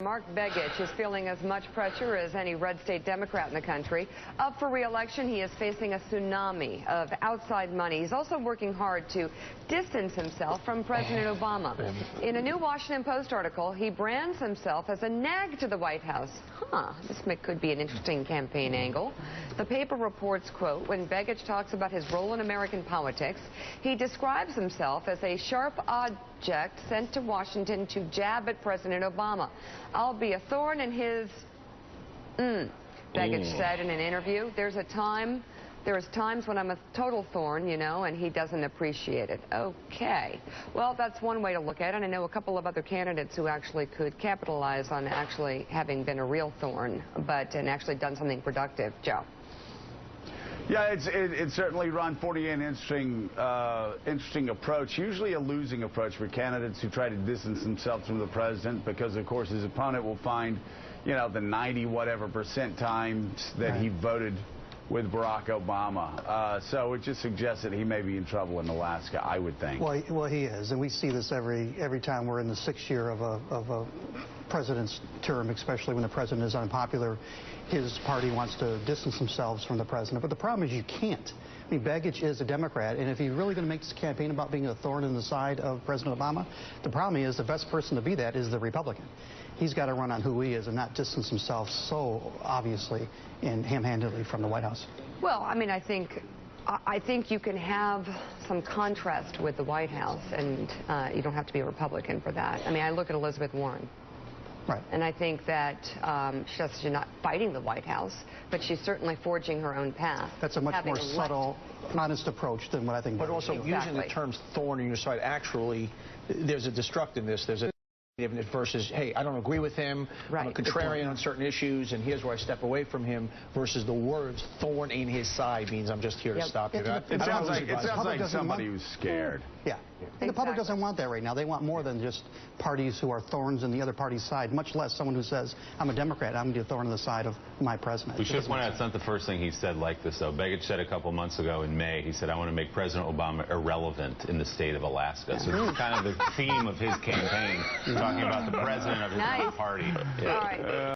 Mark Begich is feeling as much pressure as any red state Democrat in the country. Up for re-election, he is facing a tsunami of outside money. He's also working hard to distance himself from President Obama. In a new Washington Post article, he brands himself as a nag to the White House. This could be an interesting campaign angle. The paper reports, quote, when Begich talks about his role in American politics, he describes himself as a sharp object sent to Washington to jab at President Obama. I'll be a thorn in his... Begich said in an interview, there's times when I'm a total thorn, you know, and he doesn't appreciate it. Okay. Well, that's one way to look at it. And I know a couple of other candidates who actually could capitalize on actually having been a real thorn, and actually done something productive. Joe. Yeah, it's certainly, Ron, 40 an interesting approach, usually a losing approach for candidates who try to distance themselves from the president because, of course, his opponent will find, you know, the 90-whatever% times that he voted with Barack Obama. So it just suggests that he may be in trouble in Alaska, I would think. Well, he is, and we see this every time we're in the 6th year of a president's term, especially when the president is unpopular. His party wants to distance themselves from the president, but the problem is you can't. I mean, Begich is a Democrat, and if he's really going to make this campaign about being a thorn in the side of President Obama, the problem is the best person to be that is the Republican. He's got to run on who he is and not distance himself so obviously and ham-handedly from the White House. Well, I mean, I think you can have some contrast with the White House, and you don't have to be a Republican for that. I mean, I look at Elizabeth Warren. Right. And I think that she's not fighting the White House, but she's certainly forging her own path. That's a much more subtle, honest approach than what I think. But also using the terms thorn in your side, actually, there's a destructiveness. There's a versus, hey, I don't agree with him, I'm a contrarian on certain issues, and here's where I step away from him, versus the words thorn in his side means I'm just here to stop you. It sounds like somebody who's scared. Yeah. And the public doesn't want that right now. They want more than just parties who are thorns in the other party's side, much less someone who says, I'm a Democrat, I'm going to be a thorn in the side of my president. We should point out it's not the first thing he said like this, though. Begich said a couple months ago in May, he said, I want to make President Obama irrelevant in the state of Alaska. So this is kind of the theme of his campaign, talking about the president of his own party. All right.